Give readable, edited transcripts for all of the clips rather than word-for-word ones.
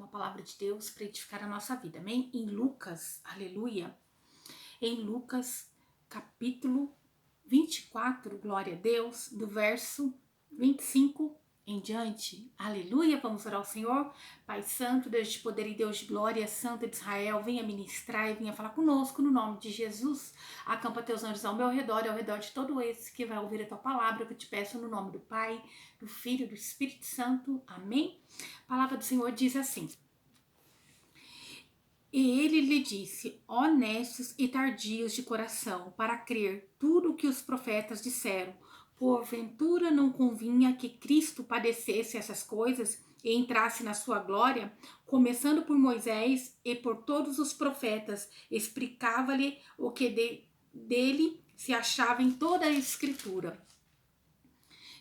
uma palavra de Deus para edificar a nossa vida, amém? Em Lucas, aleluia, em Lucas capítulo 24, glória a Deus, do verso 25 em diante, aleluia. Vamos orar ao Senhor. Pai Santo, Deus de poder e Deus de glória, Santo de Israel, venha ministrar e venha falar conosco no nome de Jesus. Acampa teus anjos ao meu redor e ao redor de todo esse que vai ouvir a tua palavra, que eu te peço no nome do Pai, do Filho e do Espírito Santo, amém. A palavra do Senhor diz assim: e ele lhe disse, honestos e tardios de coração, para crer tudo o que os profetas disseram. Porventura não convinha que Cristo padecesse essas coisas e entrasse na sua glória? Começando por Moisés e por todos os profetas, explicava-lhe o que dele se achava em toda a Escritura.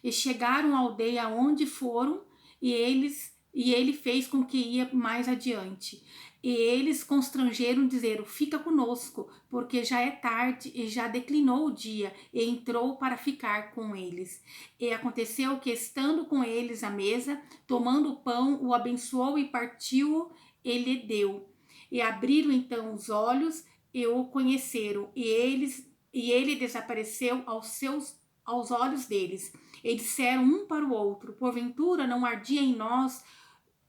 E chegaram à aldeia onde foram, e ele fez com que ia mais adiante. E eles constrangeram, dizendo, fica conosco, porque já é tarde e já declinou o dia, e entrou para ficar com eles. E aconteceu que, estando com eles à mesa, tomando o pão, o abençoou e partiu-o, e lhe deu. E abriram então os olhos e o conheceram, e ele desapareceu aos olhos deles. E disseram um para o outro, porventura não ardia em nós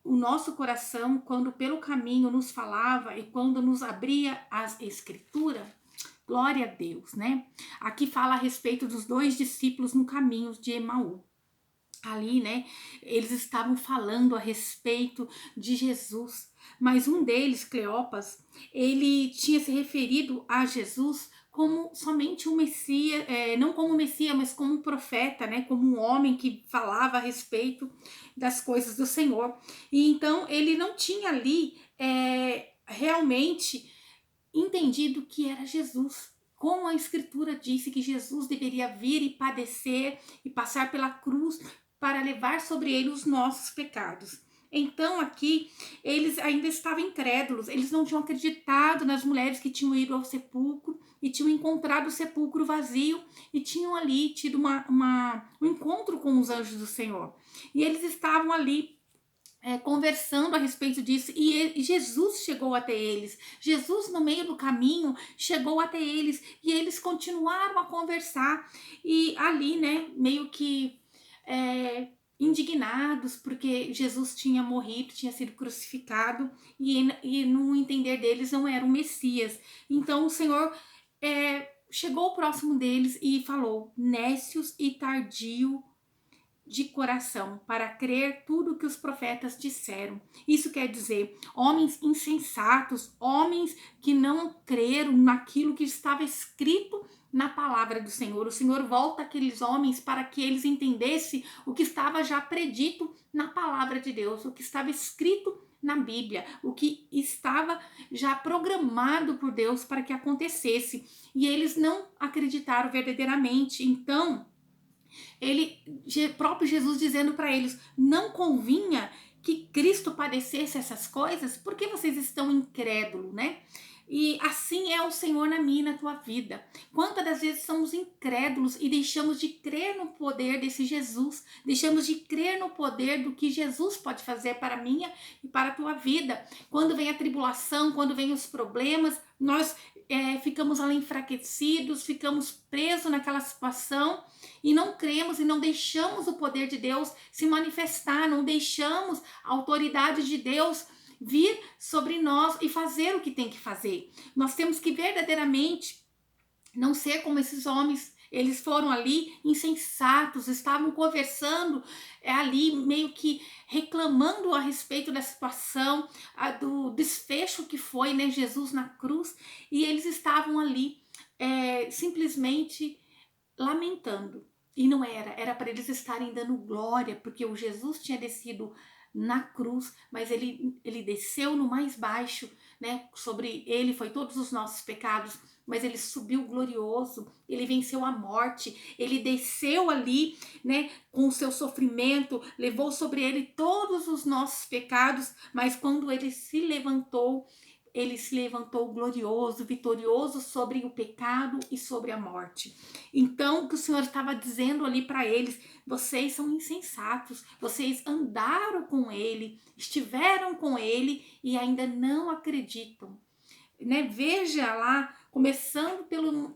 o nosso coração quando pelo caminho nos falava e quando nos abria as escrituras? Glória a Deus, né? Aqui fala a respeito dos dois discípulos no caminho de Emaú. Ali, né, eles estavam falando a respeito de Jesus, mas um deles, Cleopas, ele tinha se referido a Jesus como somente um Messias, não como Messias, mas como um profeta, né, como um homem que falava a respeito das coisas do Senhor. E então ele não tinha ali realmente entendido que era Jesus. Como a Escritura disse que Jesus deveria vir e padecer e passar pela cruz para levar sobre ele os nossos pecados. Então aqui eles ainda estavam incrédulos, eles não tinham acreditado nas mulheres que tinham ido ao sepulcro e tinham encontrado o sepulcro vazio e tinham ali tido um encontro com os anjos do Senhor. E eles estavam ali conversando a respeito disso, e Jesus chegou até eles. Jesus, no meio do caminho, chegou até eles, e eles continuaram a conversar, e ali, né, meio que indignados, porque Jesus tinha morrido, tinha sido crucificado, e no entender deles não era um Messias. Então o Senhor chegou próximo deles e falou, nécios e tardio de coração, para crer tudo que os profetas disseram. Isso quer dizer, homens insensatos, homens que não creram naquilo que estava escrito na palavra do Senhor. O Senhor volta aqueles homens para que eles entendessem o que estava já predito na palavra de Deus, o que estava escrito na Bíblia, o que estava já programado por Deus para que acontecesse. E eles não acreditaram verdadeiramente. Então, próprio Jesus dizendo para eles, não convinha que Cristo padecesse essas coisas, porque vocês estão incrédulos, né? E assim é o Senhor na minha e na tua vida. Quantas das vezes somos incrédulos e deixamos de crer no poder desse Jesus, deixamos de crer no poder do que Jesus pode fazer para a minha e para a tua vida. Quando vem a tribulação, quando vem os problemas, nós ficamos ali enfraquecidos, ficamos presos naquela situação e não cremos e não deixamos o poder de Deus se manifestar, não deixamos a autoridade de Deus vir sobre nós e fazer o que tem que fazer. Nós temos que verdadeiramente não ser como esses homens. Eles foram ali insensatos, estavam conversando ali, meio que reclamando a respeito da situação, do desfecho que foi, né, Jesus na cruz, e eles estavam ali simplesmente lamentando. E não era para eles estarem dando glória, porque o Jesus tinha descido na cruz, mas ele desceu no mais baixo, né? Sobre ele foi todos os nossos pecados, mas ele subiu glorioso, ele venceu a morte, ele desceu ali, né, com o seu sofrimento, levou sobre ele todos os nossos pecados, mas quando ele se levantou, ele se levantou glorioso, vitorioso sobre o pecado e sobre a morte. Então, o que o Senhor estava dizendo ali para eles: vocês são insensatos, vocês andaram com ele, estiveram com ele e ainda não acreditam. Né? Veja lá, começando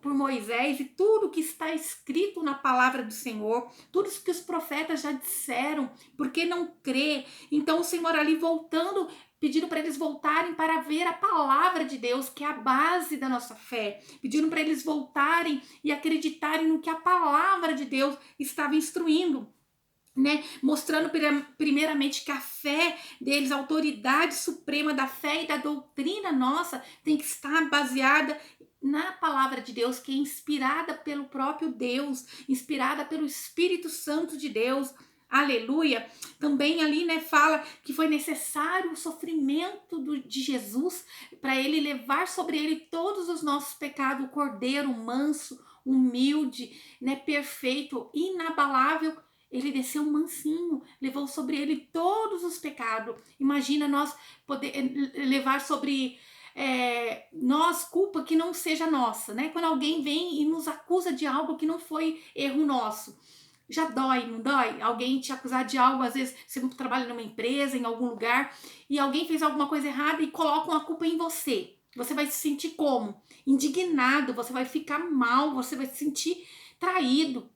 por Moisés e tudo que está escrito na palavra do Senhor, tudo que os profetas já disseram, porque não crê? Então o Senhor ali voltando, pedindo para eles voltarem para ver a palavra de Deus, que é a base da nossa fé, pedindo para eles voltarem e acreditarem no que a palavra de Deus estava instruindo. Né? Mostrando primeiramente que a fé deles, a autoridade suprema da fé e da doutrina nossa, tem que estar baseada na palavra de Deus, que é inspirada pelo próprio Deus, inspirada pelo Espírito Santo de Deus. Aleluia. Também ali, né, fala que foi necessário o sofrimento de Jesus para ele levar sobre ele todos os nossos pecados, o cordeiro manso, humilde, né, perfeito, inabalável. Ele desceu mansinho, levou sobre ele todos os pecados. Imagina nós poder levar sobre nós culpa que não seja nossa, né? Quando alguém vem e nos acusa de algo que não foi erro nosso, já dói, não dói? Alguém te acusar de algo, às vezes você trabalha numa empresa, em algum lugar, e alguém fez alguma coisa errada e coloca uma culpa em você. Você vai se sentir como? Indignado, você vai ficar mal, você vai se sentir traído,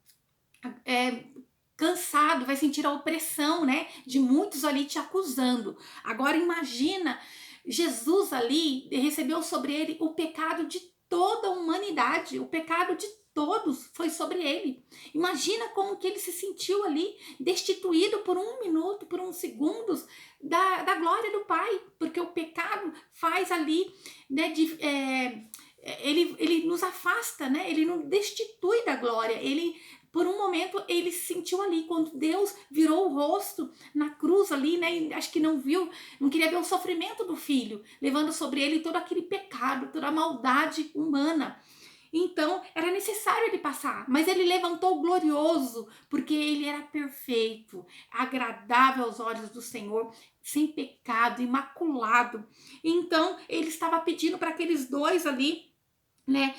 cansado, vai sentir a opressão, né, de muitos ali te acusando. Agora imagina, Jesus ali recebeu sobre ele o pecado de toda a humanidade, o pecado de todos foi sobre ele. Imagina como que ele se sentiu ali, destituído por um minuto, por uns segundos da glória do Pai, porque o pecado faz ali, né, ele nos afasta, né, ele nos destitui da glória, ele por um momento ele se sentiu ali, quando Deus virou o rosto na cruz ali, né? E acho que não viu, não queria ver o sofrimento do filho, levando sobre ele todo aquele pecado, toda a maldade humana. Então era necessário ele passar, mas ele levantou glorioso, porque ele era perfeito, agradável aos olhos do Senhor, sem pecado, imaculado. Então ele estava pedindo para aqueles dois ali, né,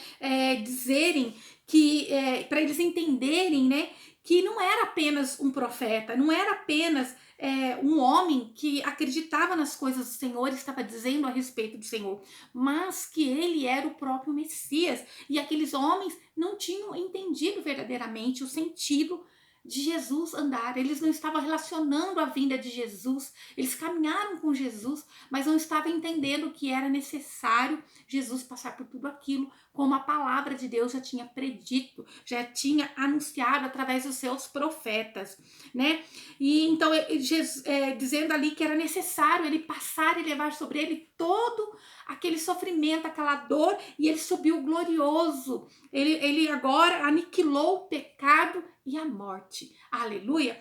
dizerem que, para eles entenderem, né, que não era apenas um profeta, não era apenas um homem que acreditava nas coisas do Senhor e estava dizendo a respeito do Senhor, mas que ele era o próprio Messias. E aqueles homens não tinham entendido verdadeiramente o sentido de Jesus andar, eles não estavam relacionando a vinda de Jesus, eles caminharam com Jesus, mas não estavam entendendo que era necessário Jesus passar por tudo aquilo, como a palavra de Deus já tinha predito, já tinha anunciado através dos seus profetas, né? E então, Jesus, dizendo ali que era necessário ele passar e levar sobre ele todo aquele sofrimento, aquela dor, e ele subiu glorioso. Ele agora aniquilou o pecado e a morte. Aleluia!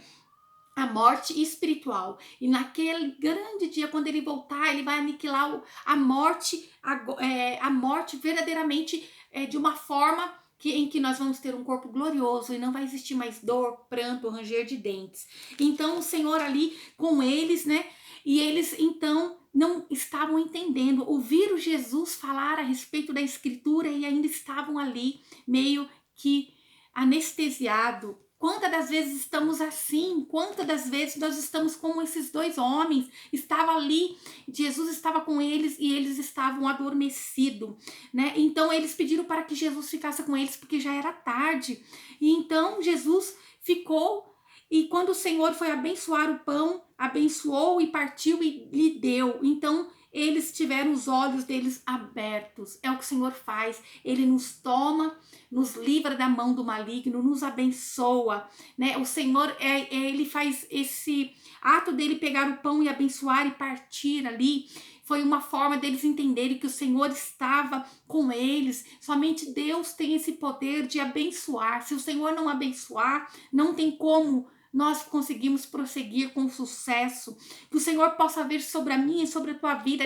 A morte espiritual. E naquele grande dia, quando ele voltar, ele vai aniquilar a morte, a morte verdadeiramente de uma forma em que nós vamos ter um corpo glorioso e não vai existir mais dor, pranto, ranger de dentes. Então o Senhor ali com eles, né? E eles então não estavam entendendo, ouviram Jesus falar a respeito da escritura e ainda estavam ali meio que anestesiado. Quantas das vezes estamos assim? Quantas das vezes nós estamos como esses dois homens? Estava ali, Jesus estava com eles e eles estavam adormecidos, né? Então eles pediram para que Jesus ficasse com eles porque já era tarde. E então Jesus ficou, e quando o Senhor foi abençoar o pão, abençoou e partiu e lhe deu. Então eles tiveram os olhos deles abertos. É o que o Senhor faz. Ele nos toma, nos livra da mão do maligno, nos abençoa, né? O Senhor, ele faz esse ato dele pegar o pão e abençoar e partir ali. Foi uma forma deles entenderem que o Senhor estava com eles. Somente Deus tem esse poder de abençoar. Se o Senhor não abençoar, não tem como nós conseguimos prosseguir com sucesso. Que o Senhor possa ver sobre a minha e sobre a tua vida,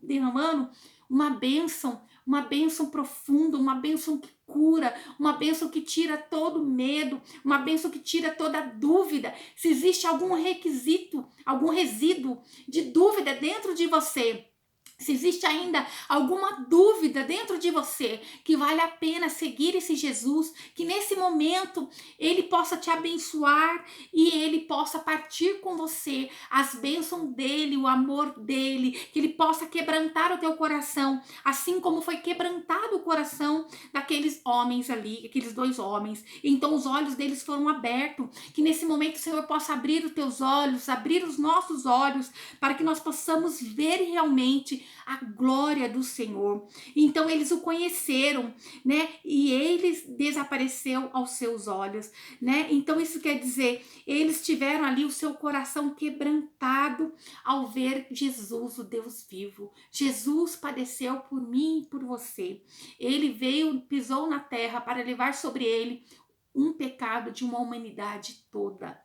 derramando uma bênção profunda, uma bênção que cura, uma bênção que tira todo medo, uma bênção que tira toda dúvida. Se existe algum requisito, algum resíduo de dúvida dentro de você, Se existe ainda alguma dúvida dentro de você que vale a pena seguir esse Jesus, que nesse momento ele possa te abençoar e ele possa partir com você as bênçãos dele, o amor dele, que ele possa quebrantar o teu coração, assim como foi quebrantado o coração daqueles homens ali, aqueles dois homens. Então os olhos deles foram abertos, que nesse momento o Senhor possa abrir os teus olhos, abrir os nossos olhos, para que nós possamos ver realmente a glória do Senhor. Então eles o conheceram, né? E eles desapareceu aos seus olhos, né? Então isso quer dizer, eles tiveram ali o seu coração quebrantado ao ver Jesus, o Deus vivo. Jesus padeceu por mim e por você. Ele veio, pisou na terra para levar sobre ele um pecado de uma humanidade toda.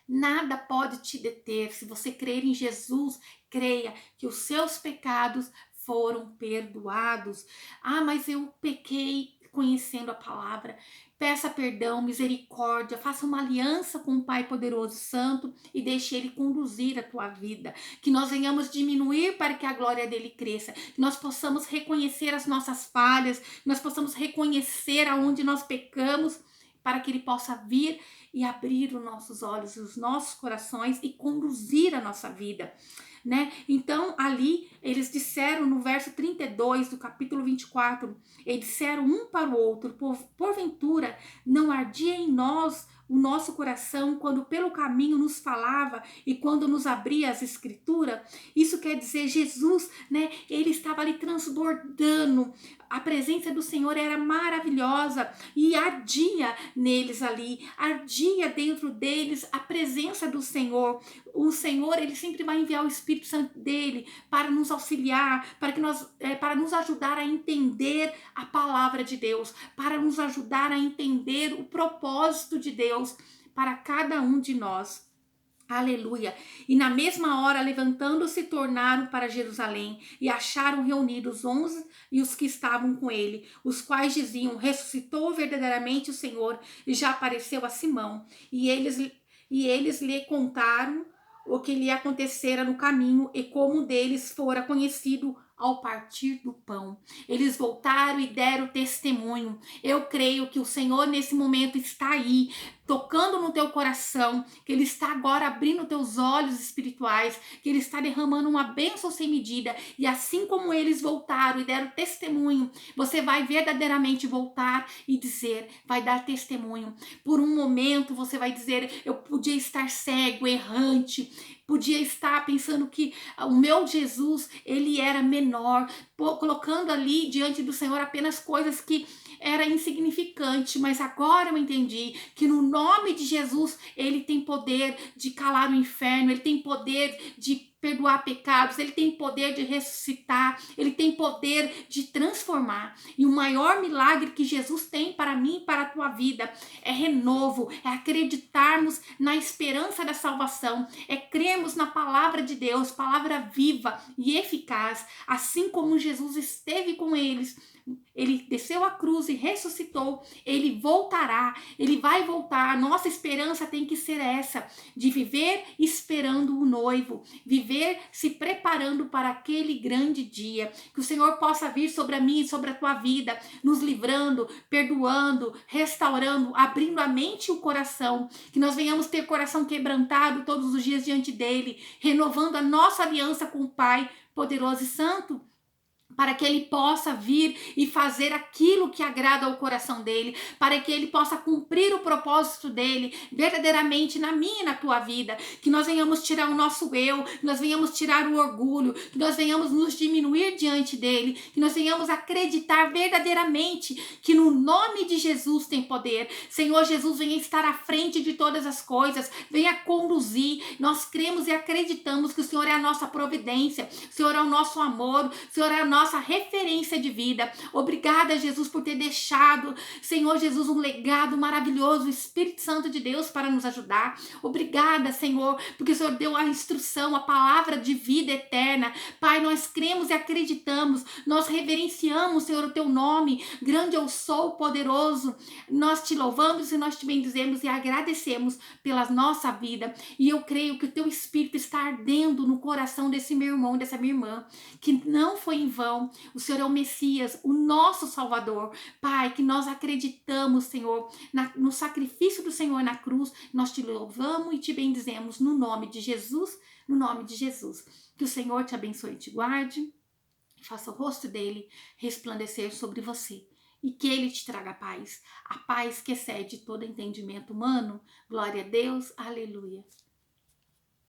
Nada pode te deter. Se você crer em Jesus, creia que os seus pecados foram perdoados. Ah, mas eu pequei conhecendo a palavra. Peça perdão, misericórdia, faça uma aliança com o Pai poderoso e santo e deixe ele conduzir a tua vida. Que nós venhamos diminuir para que a glória dele cresça. Que nós possamos reconhecer as nossas falhas, que nós possamos reconhecer aonde nós pecamos, para que ele possa vir e abrir os nossos olhos, os nossos corações e conduzir a nossa vida, né? Então, ali, eles disseram no verso 32 do capítulo 24, eles disseram um para o outro, porventura não ardia em nós o nosso coração quando pelo caminho nos falava e quando nos abria as escrituras? Isso quer dizer, Jesus, né? Ele estava ali transbordando, a presença do Senhor era maravilhosa e ardia neles ali, ardia dentro deles a presença do Senhor. O Senhor, ele sempre vai enviar o Espírito Santo dele para nos auxiliar, para nos ajudar a entender a palavra de Deus, para nos ajudar a entender o propósito de Deus para cada um de nós. Aleluia. E na mesma hora, levantando-se, tornaram para Jerusalém e acharam reunidos 11 e os que estavam com ele, os quais diziam: ressuscitou verdadeiramente o Senhor e já apareceu a Simão. E eles lhe contaram o que lhe acontecera no caminho e como deles fora conhecido ao partir do pão. Eles voltaram e deram testemunho. Eu creio que o Senhor nesse momento está aí, tocando no teu coração, que Ele está agora abrindo teus olhos espirituais, que Ele está derramando uma bênção sem medida, e assim como eles voltaram e deram testemunho, você vai verdadeiramente voltar e dizer, vai dar testemunho. Por um momento você vai dizer, eu podia estar cego, errante, podia estar pensando que o meu Jesus, ele era menor, colocando ali diante do Senhor apenas coisas que era insignificante, mas agora eu entendi que no nome de Jesus, ele tem poder de calar o inferno, ele tem poder de perdoar pecados, ele tem poder de ressuscitar, ele tem poder de transformar. E o maior milagre que Jesus tem para mim e para a tua vida é renovo, é acreditarmos na esperança da salvação, é crermos na palavra de Deus, palavra viva e eficaz, assim como Jesus esteve com eles. Ele desceu a cruz e ressuscitou, ele voltará, ele vai voltar. Nossa esperança tem que ser essa, de viver esperando o noivo, viver se preparando para aquele grande dia, que o Senhor possa vir sobre a minha e sobre a tua vida, nos livrando, perdoando, restaurando, abrindo a mente e o coração, que nós venhamos ter coração quebrantado todos os dias diante dele, renovando a nossa aliança com o Pai poderoso e santo, para que ele possa vir e fazer aquilo que agrada ao coração dele, para que ele possa cumprir o propósito dele verdadeiramente na minha e na tua vida, que nós venhamos tirar o nosso eu, que nós venhamos tirar o orgulho, que nós venhamos nos diminuir diante dele, que nós venhamos acreditar verdadeiramente que no nome de Jesus tem poder. Senhor Jesus, venha estar à frente de todas as coisas, venha conduzir. Nós cremos e acreditamos que o Senhor é a nossa providência, o Senhor é o nosso amor, o Senhor é a nossa nossa referência de vida. Obrigada, Jesus, por ter deixado, Senhor Jesus, um legado maravilhoso, o Espírito Santo de Deus para nos ajudar. Obrigada, Senhor, porque o Senhor deu a instrução, a palavra de vida eterna. Pai, nós cremos e acreditamos, nós reverenciamos, Senhor, o teu nome. Grande eu sou, poderoso. Nós te louvamos e nós te bendizemos e agradecemos pela nossa vida. E eu creio que o teu Espírito está ardendo no coração desse meu irmão, dessa minha irmã, que não foi em vão. O Senhor é o Messias, o nosso Salvador. Pai, que nós acreditamos, Senhor, no sacrifício do Senhor na cruz. Nós te louvamos e te bendizemos no nome de Jesus, no nome de Jesus. Que o Senhor te abençoe e te guarde, faça o rosto dele resplandecer sobre você. E que ele te traga paz, a paz que excede todo entendimento humano. Glória a Deus, aleluia.